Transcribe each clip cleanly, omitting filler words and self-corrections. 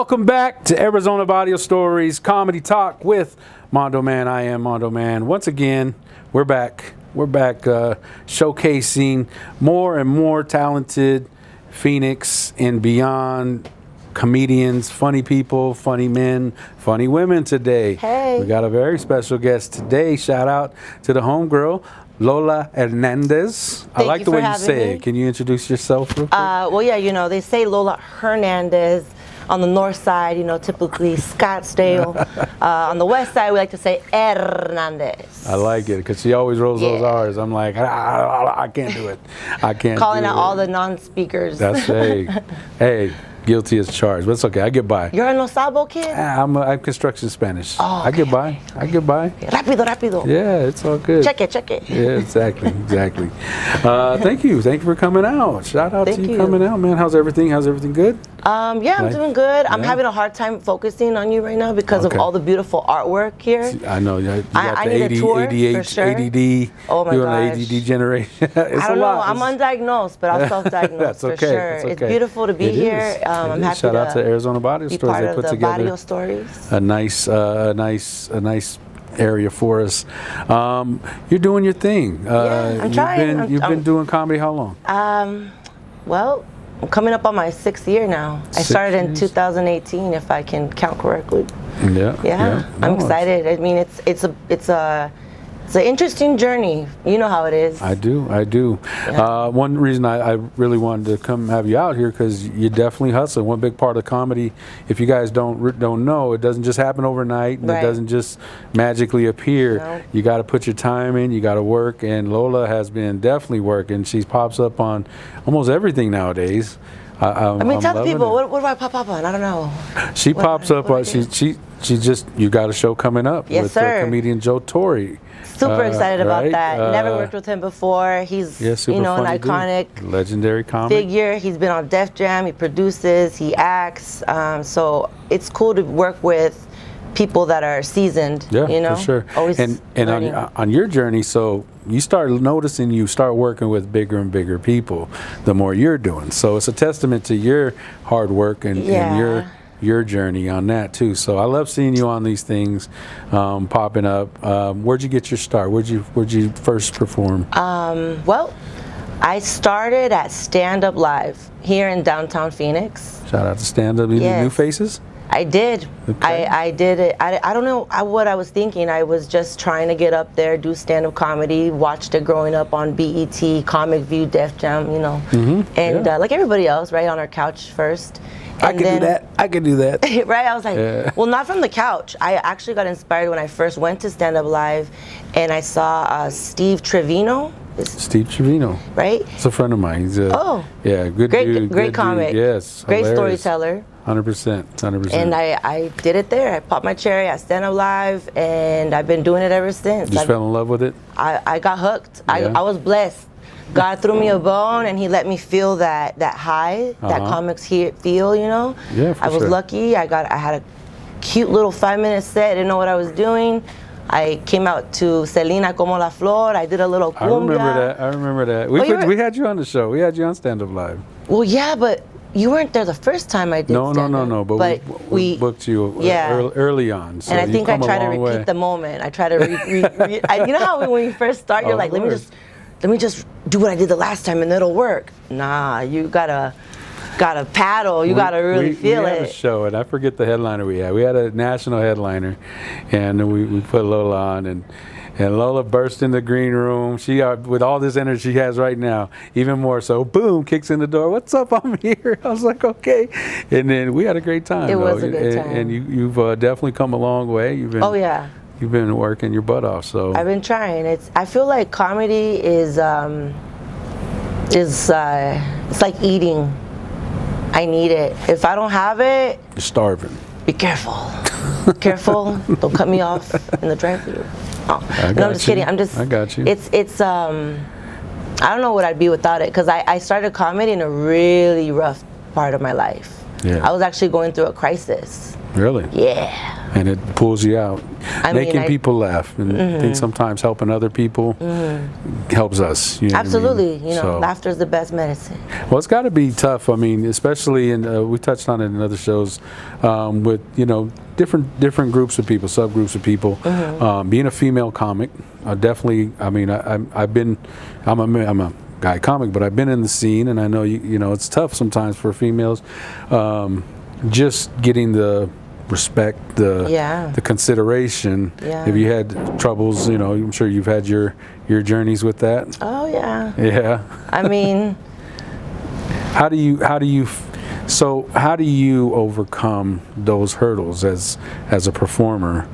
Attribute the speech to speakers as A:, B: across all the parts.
A: Welcome back to Arizona Audio Stories Comedy Talk with Mando Man. I am Mando Man. Once again, we're back. We're back showcasing more and more talented Phoenix and beyond comedians, funny people, funny men, funny women today.
B: Hey.
A: We got a very special guest today. Shout out to the homegirl, Lola Hernandez. I like the way you say it. Can you introduce yourself real quick?
B: Well, yeah, you know, they say Lola Hernandez on the north side, you know, typically Scottsdale. On the west side, we like to say Hernandez.
A: I like it because she always rolls those R's. I'm like, I can't do it. I can't
B: Calling out all the non-speakers.
A: That's, hey, guilty as charged, but it's okay. I get by.
B: You're a No Sabo kid?
A: I'm construction Spanish.
B: Oh, okay,
A: I get by. I get by.
B: Rápido, rápido.
A: Yeah, it's all good.
B: Check it.
A: Yeah, exactly. Thank you for coming out. Shout out to you coming out, man. How's everything? Good?
B: Yeah, I'm doing good. I'm having a hard time focusing on you right now because of all the beautiful artwork here.
A: I know. You got
B: I
A: the
B: need a tour, for sure.
A: ADD.
B: Oh my
A: You're
B: gosh.
A: an ADD generation.
B: I don't know. I'm undiagnosed, but I'll self-diagnose
A: That's okay.
B: for sure.
A: That's okay.
B: It's beautiful to be here. I'm happy
A: Shout out to Arizona Audio
B: be
A: Stories.
B: part
A: They
B: of
A: put
B: the
A: together
B: Audio Stories.
A: a nice area for us. You're doing your thing.
B: I'm trying.
A: You've been doing comedy how long?
B: Well, I'm coming up on my 6th year now. I started in 2018, if I can count correctly.
A: Yeah.
B: I'm excited. I mean, it's an interesting journey. You know how it is.
A: I do.
B: Yeah.
A: One reason I really wanted to come have you out here because you definitely hustle. One big part of comedy, if you guys don't know, it doesn't just happen overnight and it doesn't just magically appear.
B: No.
A: You got to put your time in. You got to work. And Lola has been definitely working. She pops up on almost everything nowadays.
B: I mean, tell the people, what do I pop up on? I don't know.
A: She pops up on. She just, you got a show coming up with comedian Joe Torre.
B: Super excited about that. Never worked with him before. He's an iconic,
A: legendary comic
B: figure. He's been on Def Jam. He produces. He acts. So it's cool to work with people that are seasoned.
A: Yeah,
B: you know,
A: for sure.
B: Always
A: and on your journey, so you start noticing, you start working with bigger and bigger people the more you're doing. So it's a testament to your hard work and your journey on that too. So I love seeing you on these things popping up. Where'd you get your start? Where'd you first perform?
B: Well, I started at Stand Up Live here in downtown Phoenix.
A: Shout out to Stand Up. New faces?
B: I did.
A: Okay.
B: I did it. I don't know what I was thinking. I was just trying to get up there, do stand-up comedy. Watched it growing up on BET, Comic View, Def Jam, you know. And like everybody else, right, on our couch first. And
A: I can do that.
B: Right? I was like, well, not from the couch. I actually got inspired when I first went to Stand Up Live, and I saw Steve Trevino.
A: Steve Trevino.
B: Right?
A: It's a friend of mine. He's good dude.
B: Great comic.
A: Dude. Yes.
B: Great
A: Hilarious.
B: Storyteller.
A: 100%.
B: And I did it there. I popped my cherry at Stand Up Live, and I've been doing it ever since.
A: You just fell in love with it?
B: I got hooked. I was blessed. God threw me a bone, and He let me feel that high that comics feel, you know?
A: Yeah, for
B: I was lucky. I had a cute little 5-minute set. I didn't know what I was doing. I came out to Selena Como La Flor. I did a little cumbia.
A: I remember that. We had you on the show. We had you on Stand Up Live.
B: Well, yeah, but you weren't there the first time I did stand-up.
A: No. But we booked you early on. So
B: and I think I try to repeat the moment. I try to you know how when you first start, you're like, let me just do what I did the last time and it'll work. Nah, you gotta paddle. You gotta really feel it.
A: We had a show, and I forget the headliner we had. We had a national headliner, and we put Lola on, and Lola burst in the green room. She, with all this energy she has right now, even more so, boom, kicks in the door. What's up? I'm here. I was like, okay. And then we had a great time.
B: It was a good time.
A: And you've definitely come a long way. You've been working your butt off. So
B: I've been trying. I feel like comedy is it's like eating. I need it. If I don't have it,
A: you're starving.
B: Be careful. Careful. Don't cut me off in the drive-thru. Oh. I'm just kidding.
A: I got you.
B: It's I don't know what I'd be without it, because I started comedy in a really rough part of my life.
A: Yeah.
B: I was actually going through a crisis.
A: Really?
B: Yeah.
A: And it pulls you out. Making people laugh. And I think sometimes helping other people helps us. You know
B: Absolutely.
A: what I mean?
B: Laughter is the best medicine.
A: Well, it's got to be tough. I mean, especially in, we touched on it in other shows, with, different groups of people, subgroups of people. Being a female comic, definitely, I mean, I'm a guy comic, but I've been in the scene, and I know, it's tough sometimes for females. Just getting the respect, the consideration.
B: Yeah.
A: Have you had troubles? I'm sure you've had your journeys with that.
B: Oh yeah.
A: Yeah.
B: I mean,
A: how do you overcome those hurdles as a performer?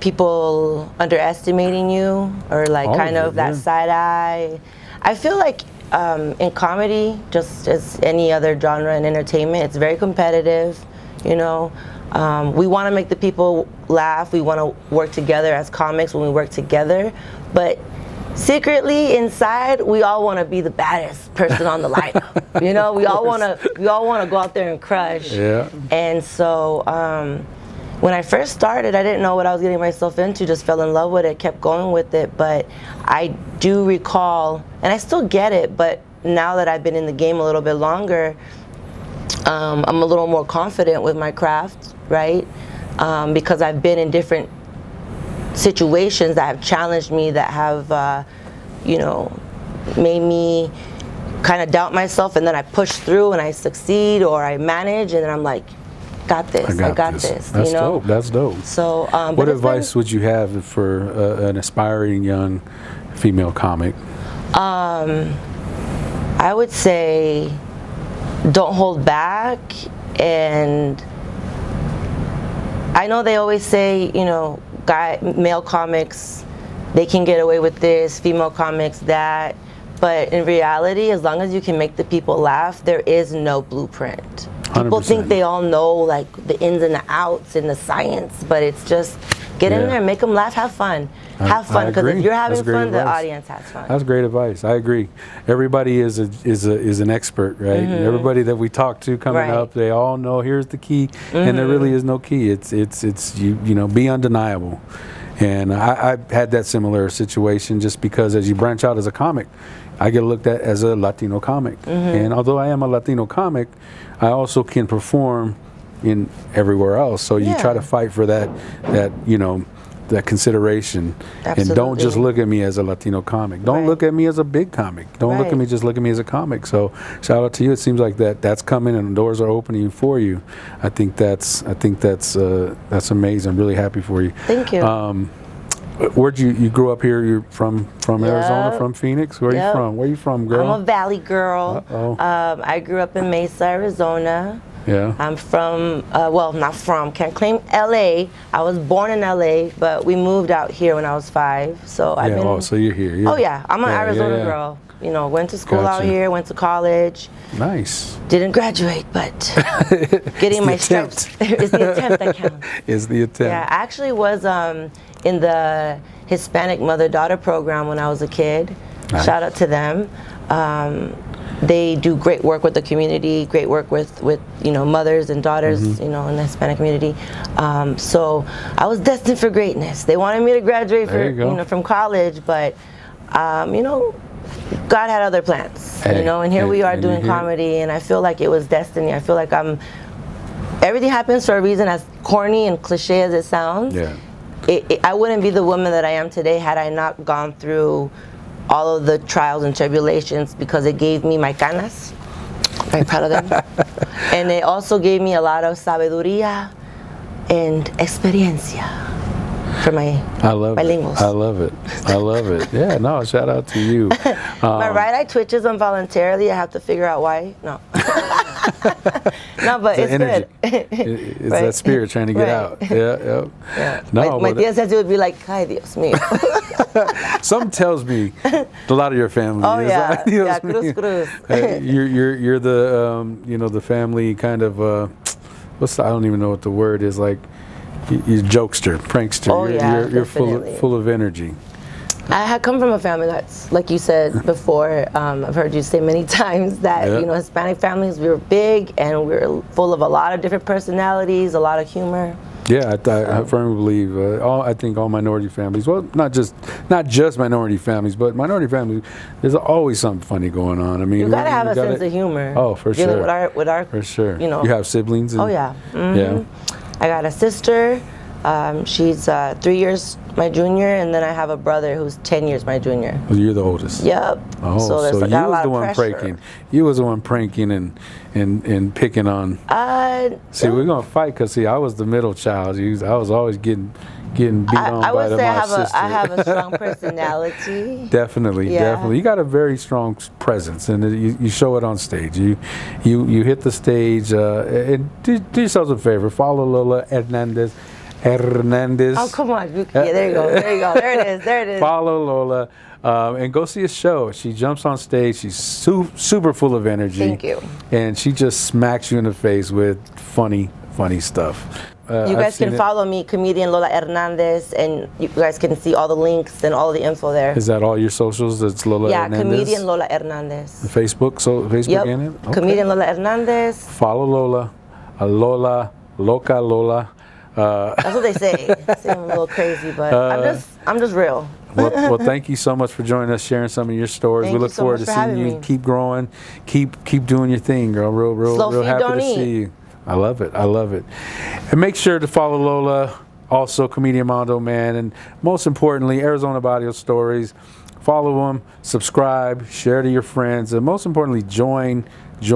B: People underestimating you, or that side eye. I feel like in comedy, just as any other genre in entertainment, it's very competitive. We want to make the people laugh. We want to work together as comics when we work together. But secretly inside, we all want to be the baddest person on the lineup. We all want to go out there and crush.
A: Yeah.
B: And so when I first started, I didn't know what I was getting myself into. Just fell in love with it, kept going with it. But I do recall, and I still get it, but now that I've been in the game a little bit longer, I'm a little more confident with my craft, right? Because I've been in different situations that have challenged me, that have, made me kind of doubt myself, and then I push through and I succeed, or I manage, and then I'm like, got this, I got this.
A: That's dope. That's dope.
B: So,
A: what advice would you have for an aspiring young female comic?
B: I would say, don't hold back. And I know they always say, male comics, they can get away with this, female comics that, but in reality, as long as you can make the people laugh, there is no blueprint. People
A: 100%.
B: think they all know the ins and the outs and the science, but it's just get in there, make them laugh, have fun. Have fun, because if you're having fun, the audience has fun.
A: That's great advice. I agree. Everybody is an expert, right? Everybody that we talk to coming up, they all know here's the key, and there really is no key. It's be undeniable. And I had that similar situation, just because as you branch out as a comic, I get looked at as a Latino comic. And although I am a Latino comic, I also can perform in everywhere else. So you try to fight for that consideration.
B: Absolutely.
A: And don't just look at me as a Latino comic. Don't look at me as a big comic. Don't look at me, just look at me as a comic. So shout out to you. It seems like that's coming and doors are opening for you. I think that's amazing. I'm really happy for you.
B: Thank you.
A: Where'd you grew up here? You're from Arizona, from Phoenix? Where are you from? Where are you from, girl?
B: I'm a Valley girl. I grew up in Mesa, Arizona.
A: Yeah.
B: I'm from, can't claim LA. I was born in LA, but we moved out here when I was 5. So I've been.
A: So you're here.
B: I'm an Arizona girl. Went to school out here, went to college.
A: Nice.
B: Didn't graduate, but getting my stripes. It's the attempt that counts.
A: It's the attempt.
B: Yeah, I actually was in the Hispanic mother-daughter program when I was a kid. Nice. Shout out to them. They do great work with the community, great work with mothers and daughters, in the Hispanic community. So I was destined for greatness. They wanted me to graduate from college, but God had other plans, and here we are doing comedy, and I feel like it was destiny. I feel like everything happens for a reason, as corny and cliche as it sounds.
A: Yeah.
B: I wouldn't be the woman that I am today had I not gone through all of the trials and tribulations, because it gave me my canas. Very proud of them. And it also gave me a lot of sabiduría and experiencia for my bilinguals.
A: I love it. Yeah, no, shout out to you.
B: My right eye twitches involuntarily. I have to figure out why. No. No, but it's
A: energy.
B: Good.
A: It's that spirit trying to get out. Yeah. No,
B: my tia says it would be like, "Ay, Dios mío."
A: Something tells me a lot of your family.
B: Oh yeah, cruz.
A: You're the the family kind of I don't even know what the word is, like you're jokester, prankster.
B: Oh,
A: you're full of energy.
B: I had come from a family that's, like you said before, I've heard you say many times that,
A: Yeah.
B: you know, Hispanic families, we were big and we were full of a lot of different personalities, a lot of humor.
A: Yeah, I firmly believe. I think all minority families. Well, not just minority families, but minority families. There's always something funny going on. I mean,
B: You gotta have a sense of humor.
A: Oh, for
B: dealing
A: sure.
B: with our,
A: For sure.
B: you know.
A: You have siblings. And,
B: Oh yeah. Mhm.
A: Yeah.
B: I got a sister. She's 3 years my junior, and then I have a brother who's 10 years my junior.
A: Well, you're the oldest.
B: Yep.
A: Oh, so
B: there's
A: you
B: got a
A: was
B: lot
A: the
B: of
A: one
B: pressure.
A: pranking. You was the one pranking and picking on. See, we're gonna fight because see, I was the middle child. I was always getting beat on
B: I
A: by
B: would say
A: my sister.
B: I have a strong personality.
A: Definitely,
B: Yeah.
A: definitely. You got a very strong presence, and you show it on stage. You hit the stage. And do yourselves a favor. Follow Lola Hernandez.
B: Oh, come on. Yeah, there you go. There you go. There it is. There it is.
A: Follow Lola and go see a show. She jumps on stage. She's super full of energy.
B: Thank you.
A: And she just smacks you in the face with funny stuff.
B: You guys can follow me, comedian Lola Hernandez, and you guys can see all the links and all the info there.
A: Is that all your socials? That's Lola Hernandez?
B: Yeah, comedian Lola Hernandez.
A: Facebook? So Facebook
B: Yep.
A: in it? Okay.
B: Comedian Lola Hernandez.
A: Follow Lola. Lola, Loca Lola.
B: That's what they say. They say I'm a little crazy, but I'm just real.
A: Well, thank you so much for joining us, sharing some of your stories.
B: Thank
A: we
B: you
A: look
B: so
A: forward
B: much
A: to
B: for
A: seeing
B: having
A: you
B: me.
A: keep growing, keep doing your thing, girl.
B: Slow
A: Real
B: food,
A: happy
B: don't
A: to
B: eat.
A: see you. I love it. And make sure to follow Lola, also comedian Mando Man, and most importantly, Arizona Barrio Stories. Follow them, subscribe, share to your friends, and most importantly, join. It's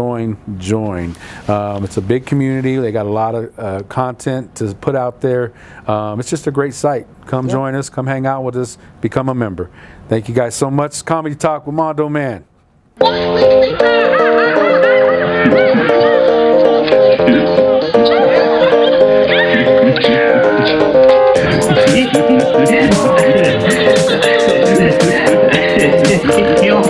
A: a big community. They got a lot of content to put out there. It's just a great site. Come join us. Come hang out with us. Become a member. Thank you guys so much. Comedy Talk with Mando Man.
C: Yo,